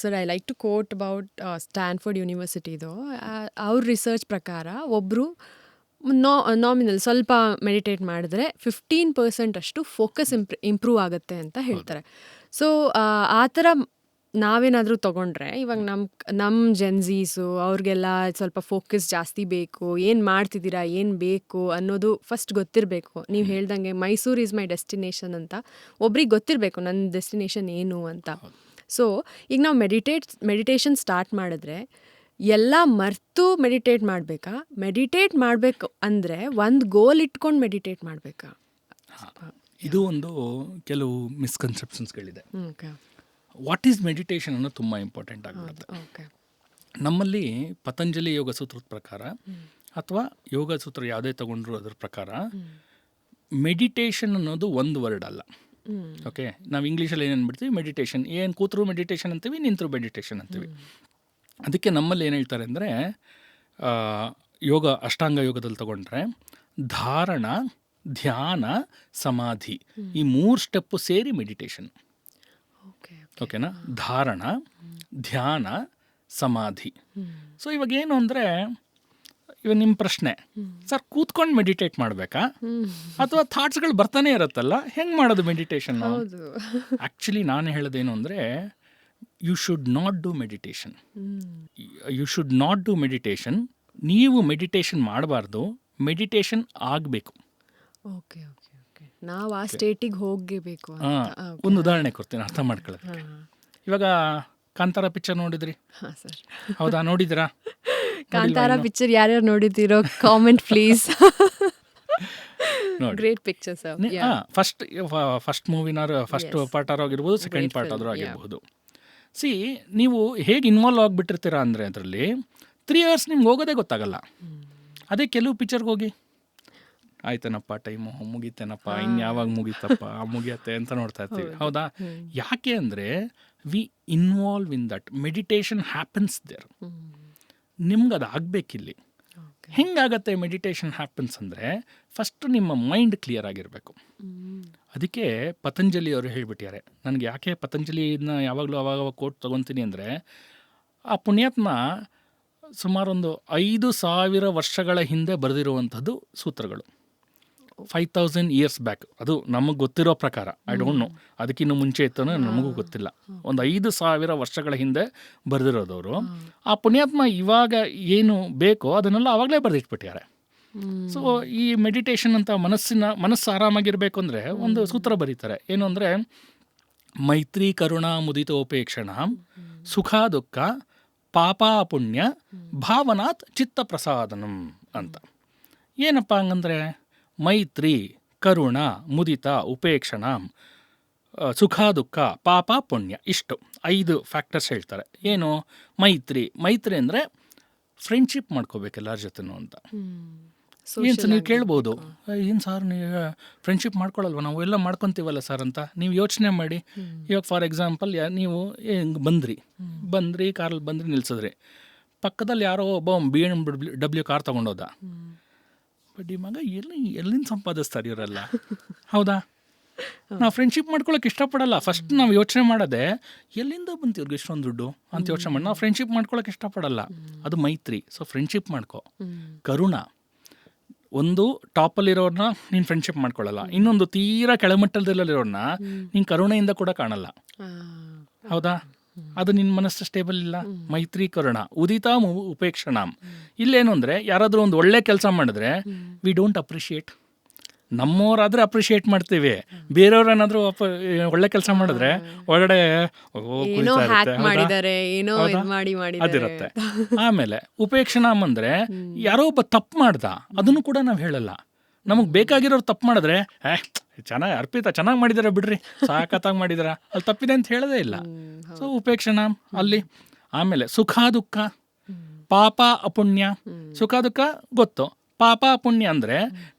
Sir I like to quote about Stanford ಯೂನಿವರ್ಸಿಟಿದು. ಅವ್ರ research ಪ್ರಕಾರ ಒಬ್ಬರು ನಾಮಿನಲ್ ಸ್ವಲ್ಪ ಮೆಡಿಟೇಟ್ ಮಾಡಿದ್ರೆ 15% ಅಷ್ಟು ಫೋಕಸ್ ಇಂಪ್ರೂವ್ ಆಗುತ್ತೆ ಅಂತ ಹೇಳ್ತಾರೆ. ಸೊ ಆ ಥರ ನಾವೇನಾದರೂ ತೊಗೊಂಡ್ರೆ ಇವಾಗ ನಮ್ಮ ಜೆನ್ಝೀಸು ಅವ್ರಿಗೆಲ್ಲ ಸ್ವಲ್ಪ ಫೋಕಸ್ ಜಾಸ್ತಿ ಬೇಕು, ಏನು ಮಾಡ್ತಿದ್ದೀರಾ, ಏನು ಬೇಕು ಅನ್ನೋದು ಫಸ್ಟ್ ಗೊತ್ತಿರಬೇಕು. ನೀವು ಹೇಳ್ದಂಗೆ ಮೈಸೂರು ಈಸ್ ಮೈ ಡೆಸ್ಟಿನೇಷನ್ ಅಂತ ಒಬ್ರಿಗೆ ಗೊತ್ತಿರಬೇಕು ನನ್ನ ಡೆಸ್ಟಿನೇಷನ್ ಏನು ಅಂತ. ಸೊ ಈಗ ನಾವು ಮೆಡಿಟೇಷನ್ ಸ್ಟಾರ್ಟ್ ಮಾಡಿದ್ರೆ ಎಲ್ಲ ಮರ್ತು ಮೆಡಿಟೇಟ್ ಮಾಡಬೇಕಾ? ಮೆಡಿಟೇಟ್ ಮಾಡಬೇಕು ಅಂದರೆ ಒಂದು ಗೋಲ್ ಇಟ್ಕೊಂಡು ಮೆಡಿಟೇಟ್ ಮಾಡಬೇಕಾ? ಇದು ಒಂದು ಕೆಲವು ಮಿಸ್ಕನ್ಸೆಪ್ಷನ್ಸ್ಗಳಿದೆ. ಓಕೆ, ವಾಟ್ ಈಸ್ ಮೆಡಿಟೇಷನ್ ಅನ್ನೋದು ತುಂಬ ಇಂಪಾರ್ಟೆಂಟ್ ಆಗಿಬಿಡುತ್ತೆ. ಓಕೆ. ನಮ್ಮಲ್ಲಿ ಪತಂಜಲಿ ಯೋಗ ಸೂತ್ರದ ಪ್ರಕಾರ ಅಥವಾ ಯೋಗ ಸೂತ್ರ ಯಾವುದೇ ತಗೊಂಡ್ರು ಅದ್ರ ಪ್ರಕಾರ ಮೆಡಿಟೇಷನ್ ಅನ್ನೋದು ಒಂದು ವರ್ಡ್ ಅಲ್ಲ. ಓಕೆ, ನಾವು ಇಂಗ್ಲೀಷಲ್ಲಿ ಏನು ಅಂದ್ಬಿಡ್ತೀವಿ, ಮೆಡಿಟೇಷನ್, ಏನು ಕೂತರು ಮೆಡಿಟೇಷನ್ ಅಂತೀವಿ, ನಿಂತರು ಮೆಡಿಟೇಷನ್ ಅಂತೀವಿ. ಅದಕ್ಕೆ ನಮ್ಮಲ್ಲಿ ಏನು ಹೇಳ್ತಾರೆ ಅಂದರೆ, ಯೋಗ ಅಷ್ಟಾಂಗ ಯೋಗದಲ್ಲಿ ತಗೊಂಡ್ರೆ ಧಾರಣ, ಧ್ಯಾನ, ಸಮಾಧಿ ಈ 3 ಸ್ಟೆಪ್ಪು ಸೇರಿ ಮೆಡಿಟೇಷನ್. ಓಕೆನಾ? ಧಾರಣ, ಧ್ಯಾನ, ಸಮಾಧಿ. ಸೊ ಇವಾಗ ಏನು ಅಂದರೆ, ಇವಾಗ ನಿಮ್ಮ ಪ್ರಶ್ನೆ, ಸರ್ ಕೂತ್ಕೊಂಡು ಮೆಡಿಟೇಟ್ ಮಾಡಬೇಕಾ ಅಥವಾ ಥಾಟ್ಸ್ಗಳು ಬರ್ತಾನೆ ಇರುತ್ತಲ್ಲ, ಹೆಂಗೆ ಮಾಡೋದು ಮೆಡಿಟೇಷನ್? ಆ್ಯಕ್ಚುಲಿ ನಾನು ಹೇಳೋದೇನು ಅಂದರೆ, you should not do meditation. You should not do meditation. ನೀವು ಮೆಡಿಟೇಷನ್ ಮಾಡಬಾರ್ದು, ಮೆಡಿಟೇಷನ್ ಆಗಬೇಕು. ಓಕೆ ಓಕೆ ಓಕೆ, ನಾವು ಆ ಸ್ಟೇಟಿಗೆ ಹೋಗಬೇಕು. ಒಂದು ಉದಾಹರಣೆ ಕೊಡ್ತೀನಿ ಅರ್ಥ ಮಾಡ್ಕೊಳ್ಳೋದಕ್ಕೆ. ಇವಾಗ ಕಾಂತಾರ ಪಿಕ್ಚರ್ ನೋಡಿದ್ರಿ? ಹಾಂ ಸರ್. ಹೌದಾ, ನೋಡಿದ್ರಾ? ಕಾಂತಾರ ಪಿಕ್ಚರ್ ಯಾರ್ಯಾರು ನೋಡಿದ್ದೀರೋ comment please. Great picture sir. First ಮೂವಿನಾರು ಫಸ್ಟ್ ಪಾರ್ಟ್ ಆದ್ರೂ ಆಗಿರ್ಬೋದು, ಸೆಕೆಂಡ್ ಪಾರ್ಟ್ ಆದ್ರೂ ಆಗಿರ್ಬೋದು. ಸಿ, ನೀವು ಹೇಗೆ ಇನ್ವಾಲ್ವ್ ಆಗಿಬಿಟ್ಟಿರ್ತೀರಾ ಅಂದರೆ ಅದರಲ್ಲಿ 3 hours ನಿಮ್ಗೆ ಹೋಗೋದೇ ಗೊತ್ತಾಗಲ್ಲ. ಅದೇ ಕೆಲವು ಪಿಕ್ಚರ್ಗೆ ಹೋಗಿ ಆಯ್ತೇನಪ್ಪ, ಟೈಮು ಮುಗೀತೇನಪ್ಪ, ಇನ್ಯಾವಾಗ ಮುಗೀತಪ್ಪ, ಮುಗಿಯತ್ತೆ ಅಂತ ನೋಡ್ತಾ ಇರ್ತೀವಿ. ಹೌದಾ? ಯಾಕೆ ಅಂದರೆ we involve in that. Meditation happens there. ನಿಮ್ಗೆ ಅದು ಆಗಬೇಕಿಲ್ಲಿ. ಹೆಂಗಾಗತ್ತೆ ಮೆಡಿಟೇಷನ್ ಹ್ಯಾಪನ್ಸ್ ಅಂದರೆ, ಫಸ್ಟ್ ನಿಮ್ಮ ಮೈಂಡ್ ಕ್ಲಿಯರ್ ಆಗಿರಬೇಕು. ಅದಕ್ಕೆ ಪತಂಜಲಿ ಅವರು ಹೇಳಿಬಿಟ್ಟಿದ್ದಾರೆ. ನನಗೆ ಯಾಕೆ ಪತಂಜಲಿನ ಯಾವಾಗಲೂ ಅವಾಗ ಕೋಟ್ ತೊಗೊತೀನಿ ಅಂದರೆ, ಆ ಪುಣ್ಯಾತ್ಮ ಸುಮಾರೊಂದು 5,000 ವರ್ಷಗಳ ಹಿಂದೆ ಬರೆದಿರುವಂಥದ್ದು ಸೂತ್ರಗಳು. 5,000 years ಬ್ಯಾಕ್. ಅದು ನಮಗೆ ಗೊತ್ತಿರೋ ಪ್ರಕಾರ, ಐ ಡೋಂಟ್ ನೋ ಅದಕ್ಕಿಂತ ಮುಂಚೆ ಇತ್ತೋ ನಮಗೂ ಗೊತ್ತಿಲ್ಲ. ಒಂದು 5,000 ವರ್ಷಗಳ ಹಿಂದೆ ಬರೆದಿರೋದವರು. ಆ ಪುಣ್ಯಾತ್ಮ ಇವಾಗ ಏನು ಬೇಕೋ ಅದನ್ನೆಲ್ಲ ಆವಾಗಲೇ ಬರೆದಿಟ್ಬಿಟ್ಟಿದ್ದಾರೆ. ಸೊ ಈ ಮೆಡಿಟೇಷನ್ ಅಂತ ಮನಸ್ಸು ಆರಾಮಾಗಿರಬೇಕು ಅಂದರೆ ಒಂದು ಸೂತ್ರ ಬರೀತಾರೆ. ಏನು ಅಂದರೆ, ಮೈತ್ರಿ ಕರುಣಾ ಮುದಿತೋಪೇಕ್ಷಣ ಸುಖ ದುಃಖ ಪಾಪ ಪುಣ್ಯ ಭಾವನಾತ್ ಚಿತ್ತ ಪ್ರಸಾದನಂ ಅಂತ. ಏನಪ್ಪ ಹಂಗಂದರೆ, ಮೈತ್ರಿ ಕರುಣ ಮುದಿತ ಉಪೇಕ್ಷಣ ಸುಖ ದುಃಖ ಪಾಪ ಪುಣ್ಯ, ಇಷ್ಟು 5 ಫ್ಯಾಕ್ಟರ್ಸ್ ಹೇಳ್ತಾರೆ. ಏನು? ಮೈತ್ರಿ ಅಂದರೆ ಫ್ರೆಂಡ್ಶಿಪ್ ಮಾಡ್ಕೋಬೇಕು ಎಲ್ಲರ ಜೊತೆನೂ ಅಂತ. ಏನು ಸರ್ ನೀವು ಕೇಳ್ಬೋದು, ಏನು ಸರ್ ನೀವು ಫ್ರೆಂಡ್ಶಿಪ್ ಮಾಡ್ಕೊಳ್ಳಲ್ವ, ನಾವು ಎಲ್ಲ ಮಾಡ್ಕೊತೀವಲ್ಲ ಸರ್ ಅಂತ. ನೀವು ಯೋಚನೆ ಮಾಡಿ. ಇವಾಗ ಫಾರ್ ಎಕ್ಸಾಂಪಲ್, ನೀವು ಬಂದ್ರಿ ಕಾರಲ್ಲಿ ಬಂದ್ರಿ, ನಿಲ್ಸಿದ್ರಿ, ಪಕ್ಕದಲ್ಲಿ ಯಾರೋ ಒಬ್ಬ BMW ಕಾರ್ ತೊಗೊಂಡೋದ. ಬಟ್ ಈ ಮಗ ಎಲ್ಲಿಂದ ಸಂಪಾದಿಸ್ತಾರೆ ಇವರೆಲ್ಲ? ಹೌದಾ? ನಾವು ಫ್ರೆಂಡ್ಶಿಪ್ ಮಾಡ್ಕೊಳಕ್ಕೆ ಇಷ್ಟಪಡಲ್ಲ. ಫಸ್ಟ್ ನಾವು ಯೋಚನೆ ಮಾಡೋದೆ ಎಲ್ಲಿಂದ ಬಂತು ಇವ್ರಿಗೆ ಇಷ್ಟೊಂದು ದುಡ್ಡು ಅಂತ ಯೋಚನೆ ಮಾಡಿ ನಾವು ಫ್ರೆಂಡ್ಶಿಪ್ ಮಾಡ್ಕೊಳಕ್ಕೆ ಇಷ್ಟಪಡಲ್ಲ. ಅದು ಮೈತ್ರಿ. ಸೊ ಫ್ರೆಂಡ್ಶಿಪ್ ಮಾಡ್ಕೊ. ಕರುಣ, ಒಂದು ಟಾಪಲ್ಲಿರೋರನ್ನ ನೀನು ಫ್ರೆಂಡ್ಶಿಪ್ ಮಾಡ್ಕೊಳ್ಳಲ್ಲ, ಇನ್ನೊಂದು ತೀರಾ ಕೆಳಮಟ್ಟದಲ್ಲಿರೋರನ್ನ ನೀನು ಕರುಣೆಯಿಂದ ಕೂಡ ಕಾಣಲ್ಲ. ಹೌದಾ? ಅದು ನಿನ್ನ ಮನಸ್ಸು ಸ್ಟೇಬಲ್ ಇಲ್ಲ. ಮೈತ್ರಿ ಕರುಣ ಉದಿತ ಉಪೇಕ್ಷಣ. ಇಲ್ಲೇನು ಅಂದರೆ, ಯಾರಾದರೂ ಒಂದು ಒಳ್ಳೆ ಕೆಲಸ ಮಾಡಿದ್ರೆ ವಿ ಡೋಂಟ್ ಅಪ್ರಿಷಿಯೇಟ್. ನಮ್ಮವರಾದರೆ ಅಪ್ರಿಷಿಯೇಟ್ ಮಾಡ್ತೀವಿ, ಬೇರೆಯವ್ರೇನಾದರೂ ಒಳ್ಳೆ ಕೆಲಸ ಮಾಡಿದ್ರೆ ಒಳಗಡೆ ಅದಿರುತ್ತೆ. ಆಮೇಲೆ ಉಪೇಕ್ಷಣ ಅಂದರೆ, ಯಾರೋ ಒಬ್ಬ ತಪ್ಪು ಮಾಡ್ದ ಅದನ್ನು ಕೂಡ ನಾವು ಹೇಳಲ್ಲ. ನಮಗೆ ಬೇಕಾಗಿರೋರು ತಪ್ಪು ಮಾಡಿದ್ರೆ ಚೆನ್ನಾಗಿ ಅರ್ಪಿತ ಚೆನ್ನಾಗಿ ಮಾಡಿದಾರೆ ಬಿಡ್ರಿ, ಸಾಕತ್ತಾಗಿ ಮಾಡಿದಾರ, ಅಲ್ಲಿ ತಪ್ಪಿದೆ ಅಂತ ಹೇಳೋದೇ ಇಲ್ಲ. ಸೊ ಉಪೇಕ್ಷಣ ಅಲ್ಲಿ. ಆಮೇಲೆ ಸುಖ ದುಃಖ ಪಾಪ ಅಪುಣ್ಯ. ಸುಖ ದುಃಖ ಗೊತ್ತು, ಪಾಪ ಪುಣ್ಯ ಅಂದರೆ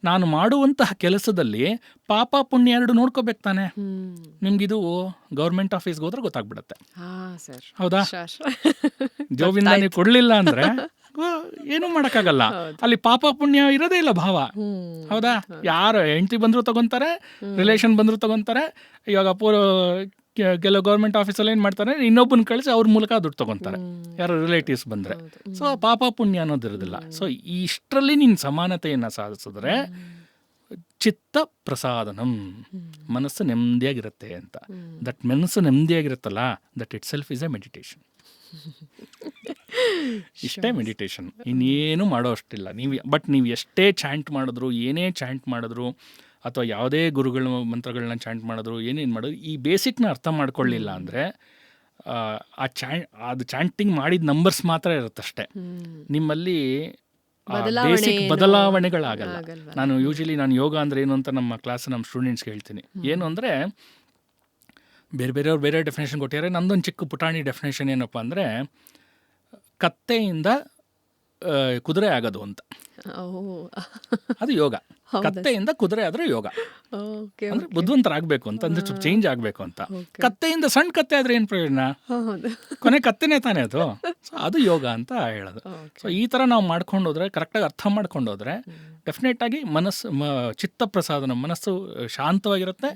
ನಾನು ಮಾಡುವಂತಹ ಕೆಲಸದಲ್ಲಿ ಪಾಪ ಪುಣ್ಯ 2 ನೋಡ್ಕೋಬೇಕು ತಾನೆ. ನಿಮ್ಗಿದು ಗೌರ್ಮೆಂಟ್ ಆಫೀಸ್ಗೆ ಹೋದ್ರೆ ಗೊತ್ತಾಗ್ಬಿಡತ್ತೆ. ಹೌದಾ? ಜೋಬಿಂದ ನೀವು ಕೊಡಲಿಲ್ಲ ಅಂದರೆ ಏನೂ ಮಾಡೋಕ್ಕಾಗಲ್ಲ. ಅಲ್ಲಿ ಪಾಪ ಪುಣ್ಯ ಇರೋದೇ ಇಲ್ಲ ಭಾವ. ಹೌದಾ? ಯಾರು ಹೆಂಡತಿ ಬಂದರೂ ತಗೊತಾರೆ, ರಿಲೇಷನ್ ಬಂದರೂ ತಗೊತಾರೆ. ಇವಾಗ ಕೆಲವು ಗೌರ್ಮೆಂಟ್ ಆಫೀಸಲ್ಲಿ ಏನು ಮಾಡ್ತಾರೆ, ಇನ್ನೊಬ್ಬನ ಕಳಿಸಿ ಅವ್ರ ಮೂಲಕ ದುಡ್ಡು ತೊಗೊತಾರೆ, ಯಾರೋ ರಿಲೇಟಿವ್ಸ್ ಬಂದರೆ. ಸೊ ಪಾಪ ಪುಣ್ಯ ಅನ್ನೋದಿರೋದಿಲ್ಲ. ಸೊ ಇಷ್ಟರಲ್ಲಿ ನೀನು ಸಮಾನತೆಯನ್ನು ಸಾಧಿಸಿದ್ರೆ ಚಿತ್ತ ಪ್ರಸಾದನಂ, ಮನಸ್ಸು ನೆಮ್ಮದಿಯಾಗಿರುತ್ತೆ ಅಂತ. ದಟ್ ಮನಸ್ಸು ನೆಮ್ಮದಿಯಾಗಿರುತ್ತಲ್ಲ, that itself is a meditation. ಇಷ್ಟೇ ಮೆಡಿಟೇಷನ್, ಇನ್ನೇನು ಮಾಡೋ ಅಷ್ಟಿಲ್ಲ. ನೀವು ಎಷ್ಟೇ ಚಾಂಟ್ ಮಾಡಿದ್ರು, ಏನೇ ಚಾಂಟ್ ಮಾಡಿದ್ರು, ಅಥವಾ ಯಾವುದೇ ಗುರುಗಳ ಮಂತ್ರಗಳನ್ನ ಚಾಂಟ್ ಮಾಡಿದ್ರು, ಏನೇನು ಮಾಡಿದ್ರು, ಈ ಬೇಸಿಕ್ನ ಅರ್ಥ ಮಾಡ್ಕೊಳ್ಳಿಲ್ಲ ಅಂದರೆ ಅದು ಚಾಂಟಿಂಗ್ ಮಾಡಿದ ನಂಬರ್ಸ್ ಮಾತ್ರ ಇರುತ್ತಷ್ಟೇ, ನಿಮ್ಮಲ್ಲಿ ಬೇಸಿಕ್ ಬದಲಾವಣೆಗಳಾಗಲ್ಲ. ನಾನು ಯೋಗ ಅಂದರೆ ಏನು ಅಂತ ನಮ್ಮ ಕ್ಲಾಸ್ ನಮ್ಮ ಸ್ಟೂಡೆಂಟ್ಸ್ಗೆ ಹೇಳ್ತೀನಿ. ಏನು ಅಂದರೆ, ಬೇರೆಯವ್ರು ಬೇರೆ ಡೆಫಿನೇಷನ್ ಕೊಟ್ಟಿದ್ದಾರೆ. ನಂದೊಂದು ಚಿಕ್ಕ ಪುಟಾಣಿ ಡೆಫಿನೇಷನ್ ಏನಪ್ಪ ಅಂದರೆ, ಕತ್ತೆಯಿಂದ ಕುದುರೆ ಆಗೋದು ಅಂತ. ಅದು ಯೋಗ. ಕತ್ತೆಯಿಂದ ಕುದುರೆ ಆದರೆ ಯೋಗ ಅಂದರೆ ಬುದ್ಧಿವಂತರಾಗಬೇಕು ಅಂತ, ಅಂದರೆ ಸ್ವಲ್ಪ ಚೇಂಜ್ ಆಗಬೇಕು ಅಂತ. ಕತ್ತೆಯಿಂದ ಸಣ್ಣ ಕತ್ತೆ ಆದರೆ ಏನು ಪ್ರಯೋಜನ, ಕೊನೆ ಕತ್ತೆನೇ ತಾನೇ ಅದು. ಸೊ ಅದು ಯೋಗ ಅಂತ ಹೇಳೋದು. ಸೊ ಈ ಥರ ನಾವು ಮಾಡ್ಕೊಂಡು ಹೋದರೆ, ಕರೆಕ್ಟಾಗಿ ಅರ್ಥ ಮಾಡ್ಕೊಂಡು ಹೋದರೆ, ಡೆಫಿನೆಟಾಗಿ ಚಿತ್ತ ಪ್ರಸಾದನ, ಮನಸ್ಸು ಶಾಂತವಾಗಿರುತ್ತೆ.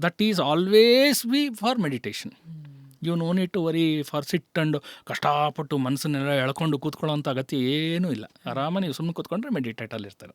That is always be for meditation. You no need to worry for sit and ಕಷ್ಟಪಟ್ಟು ಮನಸ್ಸನ್ನೆಲ್ಲ ಎಳ್ಕೊಂಡು ಕೂತ್ಕೊಳ್ಳೋಂಥ ಅಗತ್ಯ ಏನೂ ಇಲ್ಲ. ಆರಾಮ ನೀವು ಸುಮ್ಮನೆ ಕೂತ್ಕೊಂಡ್ರೆ ಮೆಡಿಟೇಟಲ್ಲಿ ಇರ್ತಾರೆ.